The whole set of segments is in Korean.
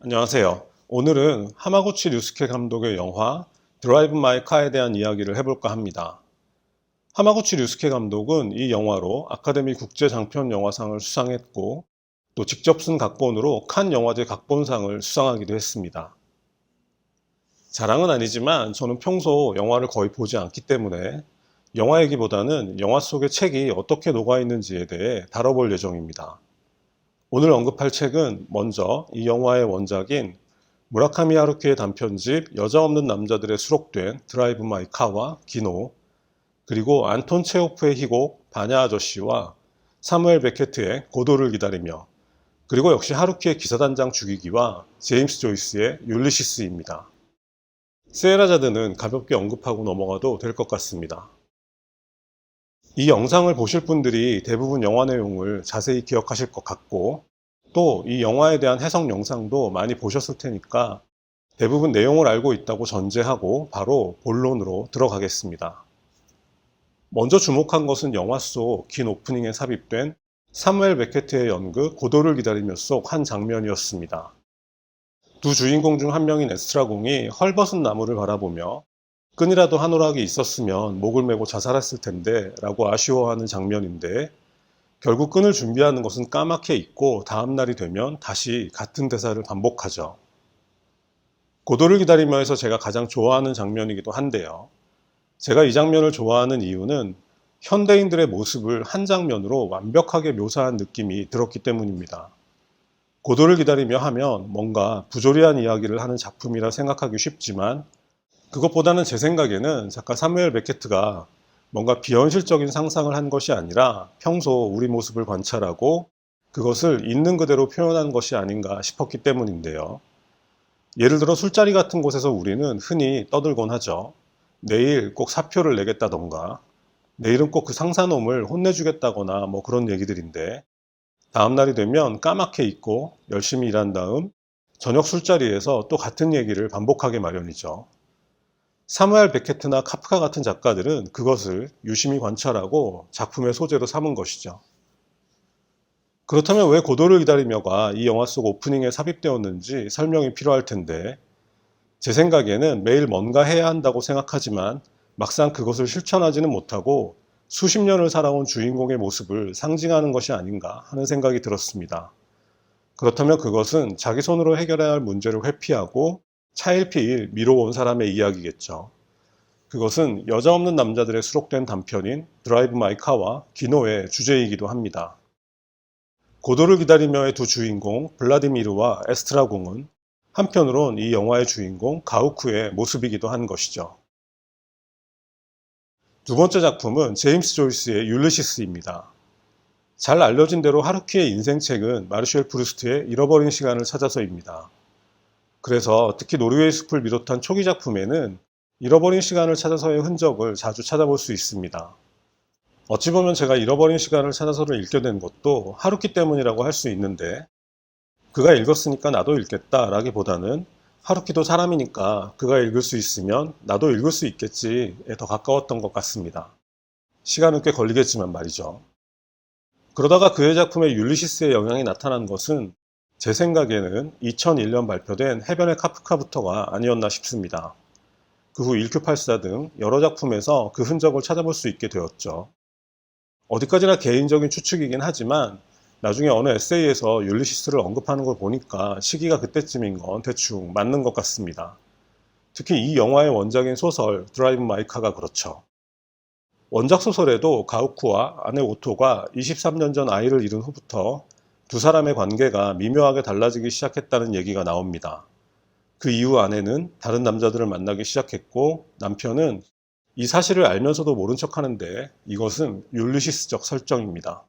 안녕하세요. 오늘은 하마구치 류스케 감독의 영화 드라이브 마이 카에 대한 이야기를 해볼까 합니다. 하마구치 류스케 감독은 이 영화로 아카데미 국제장편영화상을 수상했고 또 직접 쓴 각본으로 칸 영화제 각본상을 수상하기도 했습니다. 자랑은 아니지만 저는 평소 영화를 거의 보지 않기 때문에 영화 얘기보다는 영화 속의 책이 어떻게 녹아있는지에 대해 다뤄볼 예정입니다. 오늘 언급할 책은 먼저 이 영화의 원작인 무라카미 하루키의 단편집 여자 없는 남자들에 수록된 드라이브 마이 카와 기노, 그리고 안톤 체호프의 희곡 바냐 아저씨와 사무엘 베케트의 고도를 기다리며, 그리고 역시 하루키의 기사단장 죽이기와 제임스 조이스의 율리시스입니다. 세에라자드는 가볍게 언급하고 넘어가도 될 것 같습니다. 이 영상을 보실 분들이 대부분 영화 내용을 자세히 기억하실 것 같고 또 이 영화에 대한 해석 영상도 많이 보셨을 테니까 대부분 내용을 알고 있다고 전제하고 바로 본론으로 들어가겠습니다. 먼저 주목한 것은 영화 속 긴 오프닝에 삽입된 사무엘 베케트의 연극 고도를 기다리며 속 한 장면이었습니다. 두 주인공 중 한 명인 에스트라공이 헐벗은 나무를 바라보며 끈이라도 한 오락이 있었으면 목을 메고 자살했을 텐데 라고 아쉬워하는 장면인데, 결국 끈을 준비하는 것은 까맣게 잊고 다음날이 되면 다시 같은 대사를 반복하죠. 고도를 기다리며에서 제가 가장 좋아하는 장면이기도 한데요. 제가 이 장면을 좋아하는 이유는 현대인들의 모습을 한 장면으로 완벽하게 묘사한 느낌이 들었기 때문입니다. 고도를 기다리며 하면 뭔가 부조리한 이야기를 하는 작품이라 생각하기 쉽지만 그것보다는 제 생각에는 작가 사무엘 베케트가 뭔가 비현실적인 상상을 한 것이 아니라 평소 우리 모습을 관찰하고 그것을 있는 그대로 표현한 것이 아닌가 싶었기 때문인데요. 예를 들어 술자리 같은 곳에서 우리는 흔히 떠들곤 하죠. 내일 꼭 사표를 내겠다던가 내일은 꼭 그 상사놈을 혼내주겠다거나 뭐 그런 얘기들인데, 다음날이 되면 까맣게 잊고 열심히 일한 다음 저녁 술자리에서 또 같은 얘기를 반복하게 마련이죠. 사무엘 베케트나 카프카 같은 작가들은 그것을 유심히 관찰하고 작품의 소재로 삼은 것이죠. 그렇다면 왜 고도를 기다리며가 이 영화 속 오프닝에 삽입되었는지 설명이 필요할 텐데, 제 생각에는 매일 뭔가 해야 한다고 생각하지만 막상 그것을 실천하지는 못하고 수십 년을 살아온 주인공의 모습을 상징하는 것이 아닌가 하는 생각이 들었습니다. 그렇다면 그것은 자기 손으로 해결해야 할 문제를 회피하고 차일피일 미뤄온 사람의 이야기겠죠. 그것은 여자 없는 남자들에 수록된 단편인 드라이브 마이 카와 기노의 주제이기도 합니다. 고도를 기다리며의 두 주인공 블라디미르와 에스트라공은 한편으론 이 영화의 주인공 가우쿠의 모습이기도 한 것이죠. 두 번째 작품은 제임스 조이스의 율리시스입니다. 잘 알려진 대로 하루키의 인생책은 마르쉘 프루스트의 잃어버린 시간을 찾아서입니다. 그래서 특히 노르웨이 숲을 비롯한 초기 작품에는 잃어버린 시간을 찾아서의 흔적을 자주 찾아볼 수 있습니다. 어찌 보면 제가 잃어버린 시간을 찾아서를 읽게 된 것도 하루키 때문이라고 할 수 있는데, 그가 읽었으니까 나도 읽겠다라기보다는 하루키도 사람이니까 그가 읽을 수 있으면 나도 읽을 수 있겠지에 더 가까웠던 것 같습니다. 시간은 꽤 걸리겠지만 말이죠. 그러다가 그의 작품에 율리시스의 영향이 나타난 것은 제 생각에는 2001년 발표된 해변의 카프카부터가 아니었나 싶습니다. 그 후 1984 등 여러 작품에서 그 흔적을 찾아볼 수 있게 되었죠. 어디까지나 개인적인 추측이긴 하지만 나중에 어느 에세이에서 율리시스를 언급하는 걸 보니까 시기가 그때쯤인 건 대충 맞는 것 같습니다. 특히 이 영화의 원작인 소설 드라이브 마이 카가 그렇죠. 원작 소설에도 가우쿠와 아내 오토가 23년 전 아이를 잃은 후부터 두 사람의 관계가 미묘하게 달라지기 시작했다는 얘기가 나옵니다. 그 이후 아내는 다른 남자들을 만나기 시작했고 남편은 이 사실을 알면서도 모른 척하는데 이것은 율리시스적 설정입니다.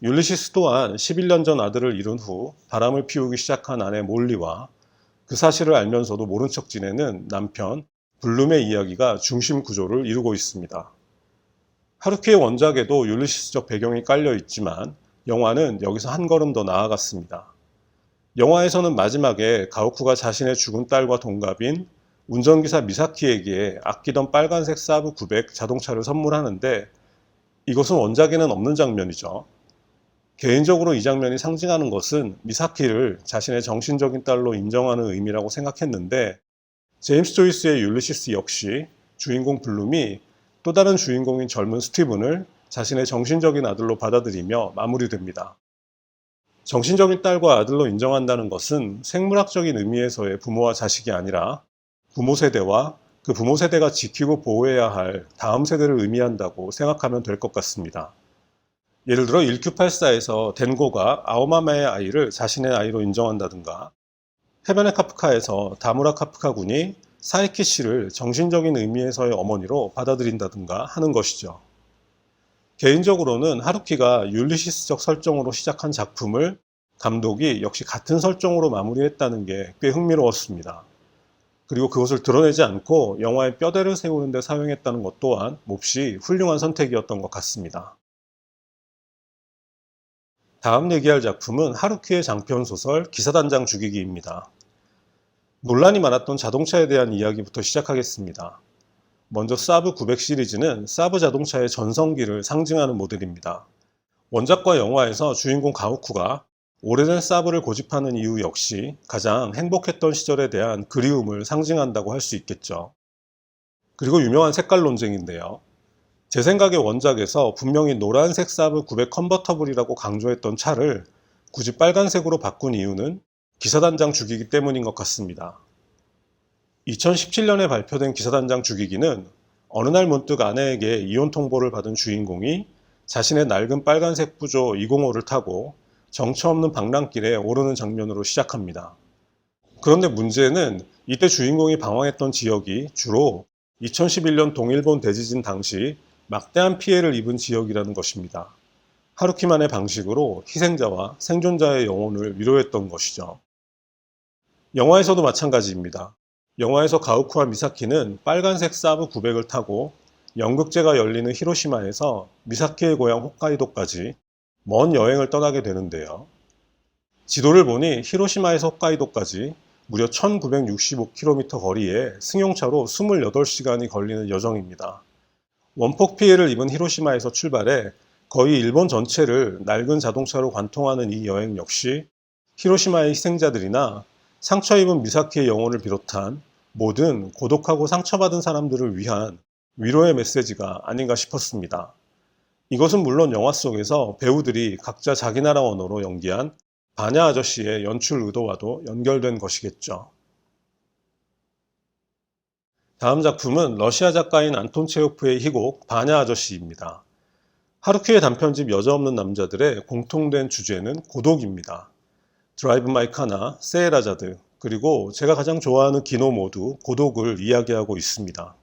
율리시스 또한 11년 전 아들을 잃은 후 바람을 피우기 시작한 아내 몰리와 그 사실을 알면서도 모른 척 지내는 남편 블룸의 이야기가 중심 구조를 이루고 있습니다. 하루키의 원작에도 율리시스적 배경이 깔려 있지만 영화는 여기서 한 걸음 더 나아갔습니다. 영화에서는 마지막에 가오쿠가 자신의 죽은 딸과 동갑인 운전기사 미사키에게 아끼던 빨간색 사브 900 자동차를 선물하는데 이것은 원작에는 없는 장면이죠. 개인적으로 이 장면이 상징하는 것은 미사키를 자신의 정신적인 딸로 인정하는 의미라고 생각했는데, 제임스 조이스의 율리시스 역시 주인공 블룸이 또 다른 주인공인 젊은 스티븐을 자신의 정신적인 아들로 받아들이며 마무리됩니다. 정신적인 딸과 아들로 인정한다는 것은 생물학적인 의미에서의 부모와 자식이 아니라 부모 세대와 그 부모 세대가 지키고 보호해야 할 다음 세대를 의미한다고 생각하면 될 것 같습니다. 예를 들어 1984에서 덴고가 아오마마의 아이를 자신의 아이로 인정한다든가, 해변의 카프카에서 다무라 카프카 군이 사이키 씨를 정신적인 의미에서의 어머니로 받아들인다든가 하는 것이죠. 개인적으로는 하루키가 율리시스적 설정으로 시작한 작품을 감독이 역시 같은 설정으로 마무리했다는 게 꽤 흥미로웠습니다. 그리고 그것을 드러내지 않고 영화의 뼈대를 세우는 데 사용했다는 것 또한 몹시 훌륭한 선택이었던 것 같습니다. 다음 얘기할 작품은 하루키의 장편 소설 기사단장 죽이기입니다. 논란이 많았던 자동차에 대한 이야기부터 시작하겠습니다. 먼저 사브 900 시리즈는 사브 자동차의 전성기를 상징하는 모델입니다. 원작과 영화에서 주인공 가오쿠가 오래된 사브를 고집하는 이유 역시 가장 행복했던 시절에 대한 그리움을 상징한다고 할 수 있겠죠. 그리고 유명한 색깔 논쟁인데요. 제 생각에 원작에서 분명히 노란색 사브 900 컨버터블이라고 강조했던 차를 굳이 빨간색으로 바꾼 이유는 기사단장 죽이기 때문인 것 같습니다. 2017년에 발표된 기사단장 죽이기는 어느 날 문득 아내에게 이혼 통보를 받은 주인공이 자신의 낡은 빨간색 푸조 205를 타고 정처 없는 방랑길에 오르는 장면으로 시작합니다. 그런데 문제는 이때 주인공이 방황했던 지역이 주로 2011년 동일본 대지진 당시 막대한 피해를 입은 지역이라는 것입니다. 하루키만의 방식으로 희생자와 생존자의 영혼을 위로했던 것이죠. 영화에서도 마찬가지입니다. 영화에서 가우쿠와 미사키는 빨간색 사브 900을 타고 연극제가 열리는 히로시마에서 미사키의 고향 홋카이도까지 먼 여행을 떠나게 되는데요. 지도를 보니 히로시마에서 홋카이도까지 무려 1965km 거리에 승용차로 28시간이 걸리는 여정입니다. 원폭 피해를 입은 히로시마에서 출발해 거의 일본 전체를 낡은 자동차로 관통하는 이 여행 역시 히로시마의 희생자들이나 상처 입은 미사키의 영혼을 비롯한 모든 고독하고 상처받은 사람들을 위한 위로의 메시지가 아닌가 싶었습니다. 이것은 물론 영화 속에서 배우들이 각자 자기 나라 언어로 연기한 바냐 아저씨의 연출 의도와도 연결된 것이겠죠. 다음 작품은 러시아 작가인 안톤 체호프의 희곡 바냐 아저씨입니다. 하루키의 단편집 여자없는 남자들의 공통된 주제는 고독입니다. 드라이브 마이 카나, 세헤라자드, 그리고 제가 가장 좋아하는 기노 모두 고독을 이야기하고 있습니다.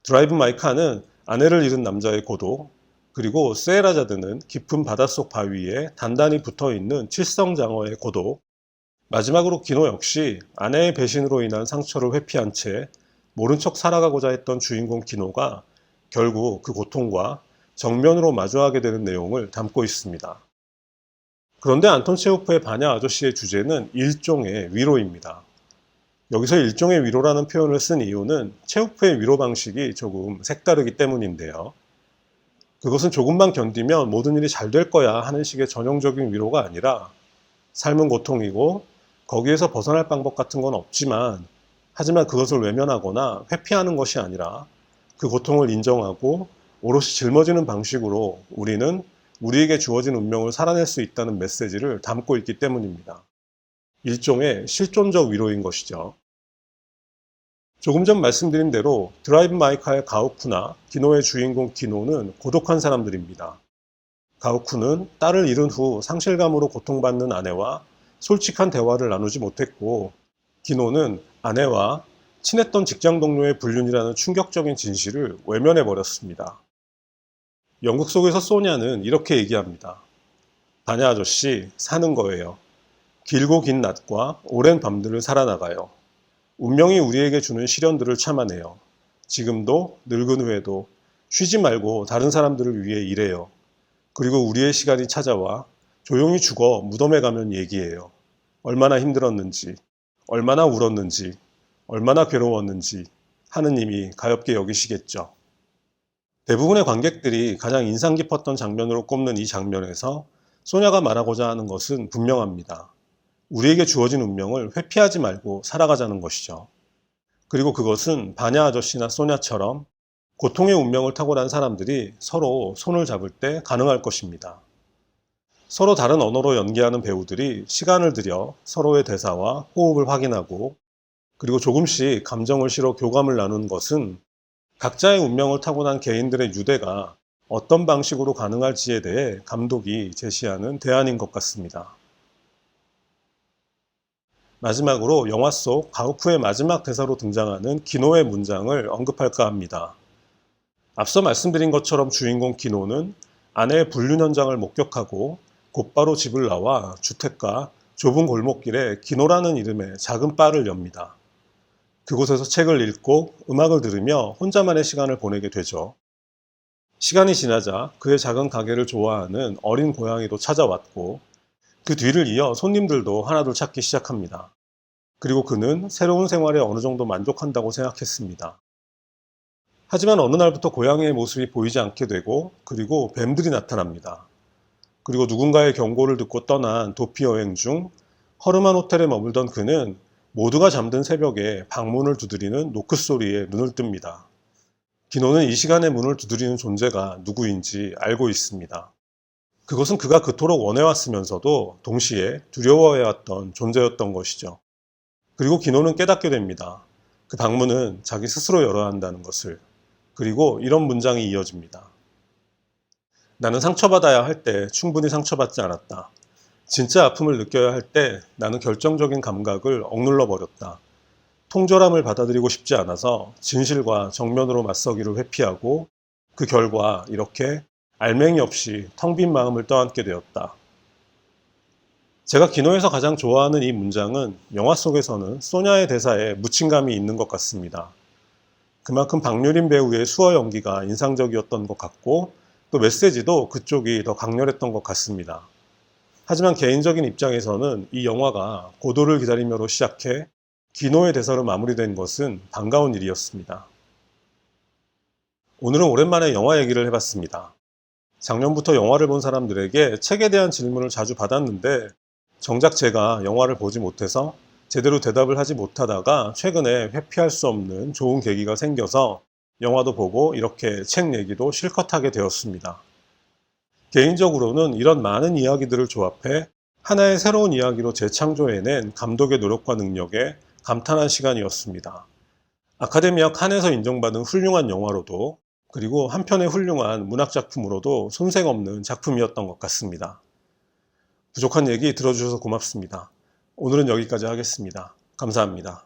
드라이브 마이 카는 아내를 잃은 남자의 고독, 그리고 세헤라자드는 깊은 바닷속 바위에 단단히 붙어있는 칠성장어의 고독, 마지막으로 기노 역시 아내의 배신으로 인한 상처를 회피한 채 모른 척 살아가고자 했던 주인공 기노가 결국 그 고통과 정면으로 마주하게 되는 내용을 담고 있습니다. 그런데 안톤 체호프의 바냐 아저씨의 주제는 일종의 위로입니다. 여기서 일종의 위로라는 표현을 쓴 이유는 체호프의 위로 방식이 조금 색다르기 때문인데요. 그것은 조금만 견디면 모든 일이 잘 될 거야 하는 식의 전형적인 위로가 아니라 삶은 고통이고 거기에서 벗어날 방법 같은 건 없지만 하지만 그것을 외면하거나 회피하는 것이 아니라 그 고통을 인정하고 오롯이 짊어지는 방식으로 우리는 우리에게 주어진 운명을 살아낼 수 있다는 메시지를 담고 있기 때문입니다. 일종의 실존적 위로인 것이죠. 조금 전 말씀드린 대로 드라이브 마이 카의 가오쿠나 기노의 주인공 기노는 고독한 사람들입니다. 가오쿠는 딸을 잃은 후 상실감으로 고통받는 아내와 솔직한 대화를 나누지 못했고, 기노는 아내와 친했던 직장 동료의 불륜이라는 충격적인 진실을 외면해버렸습니다. 연극 속에서 소냐는 이렇게 얘기합니다. 바냐 아저씨, 사는 거예요. 길고 긴 낮과 오랜 밤들을 살아나가요. 운명이 우리에게 주는 시련들을 참아내요. 지금도 늙은 후에도 쉬지 말고 다른 사람들을 위해 일해요. 그리고 우리의 시간이 찾아와 조용히 죽어 무덤에 가면 얘기해요. 얼마나 힘들었는지, 얼마나 울었는지, 얼마나 괴로웠는지 하느님이 가엾게 여기시겠죠. 대부분의 관객들이 가장 인상 깊었던 장면으로 꼽는 이 장면에서 소냐가 말하고자 하는 것은 분명합니다. 우리에게 주어진 운명을 회피하지 말고 살아가자는 것이죠. 그리고 그것은 바냐 아저씨나 소냐처럼 고통의 운명을 타고난 사람들이 서로 손을 잡을 때 가능할 것입니다. 서로 다른 언어로 연기하는 배우들이 시간을 들여 서로의 대사와 호흡을 확인하고 그리고 조금씩 감정을 실어 교감을 나누는 것은 각자의 운명을 타고난 개인들의 유대가 어떤 방식으로 가능할지에 대해 감독이 제시하는 대안인 것 같습니다. 마지막으로 영화 속 가우프의 마지막 대사로 등장하는 기노의 문장을 언급할까 합니다. 앞서 말씀드린 것처럼 주인공 기노는 아내의 불륜 현장을 목격하고 곧바로 집을 나와 주택가 좁은 골목길에 기노라는 이름의 작은 바를 엽니다. 그곳에서 책을 읽고 음악을 들으며 혼자만의 시간을 보내게 되죠. 시간이 지나자 그의 작은 가게를 좋아하는 어린 고양이도 찾아왔고 그 뒤를 이어 손님들도 하나둘 찾기 시작합니다. 그리고 그는 새로운 생활에 어느 정도 만족한다고 생각했습니다. 하지만 어느 날부터 고양이의 모습이 보이지 않게 되고 그리고 뱀들이 나타납니다. 그리고 누군가의 경고를 듣고 떠난 도피 여행 중 허름한 호텔에 머물던 그는 모두가 잠든 새벽에 방문을 두드리는 노크 소리에 눈을 뜹니다. 기노는 이 시간에 문을 두드리는 존재가 누구인지 알고 있습니다. 그것은 그가 그토록 원해왔으면서도 동시에 두려워해왔던 존재였던 것이죠. 그리고 기노는 깨닫게 됩니다. 그 방문은 자기 스스로 열어야 한다는 것을. 그리고 이런 문장이 이어집니다. 나는 상처받아야 할 때 충분히 상처받지 않았다. 진짜 아픔을 느껴야 할 때 나는 결정적인 감각을 억눌러 버렸다. 통절함을 받아들이고 싶지 않아서 진실과 정면으로 맞서기를 회피하고 그 결과 이렇게 알맹이 없이 텅 빈 마음을 떠안게 되었다. 제가 기노에서 가장 좋아하는 이 문장은 영화 속에서는 소냐의 대사에 묻힌감이 있는 것 같습니다. 그만큼 박유린 배우의 수어 연기가 인상적이었던 것 같고 또 메시지도 그쪽이 더 강렬했던 것 같습니다. 하지만 개인적인 입장에서는 이 영화가 고도를 기다리며로 시작해 기노의 대사로 마무리된 것은 반가운 일이었습니다. 오늘은 오랜만에 영화 얘기를 해봤습니다. 작년부터 영화를 본 사람들에게 책에 대한 질문을 자주 받았는데 정작 제가 영화를 보지 못해서 제대로 대답을 하지 못하다가 최근에 회피할 수 없는 좋은 계기가 생겨서 영화도 보고 이렇게 책 얘기도 실컷 하게 되었습니다. 개인적으로는 이런 많은 이야기들을 조합해 하나의 새로운 이야기로 재창조해낸 감독의 노력과 능력에 감탄한 시간이었습니다. 아카데미아 칸에서 인정받은 훌륭한 영화로도 그리고 한편의 훌륭한 문학작품으로도 손색 없는 작품이었던 것 같습니다. 부족한 얘기 들어주셔서 고맙습니다. 오늘은 여기까지 하겠습니다. 감사합니다.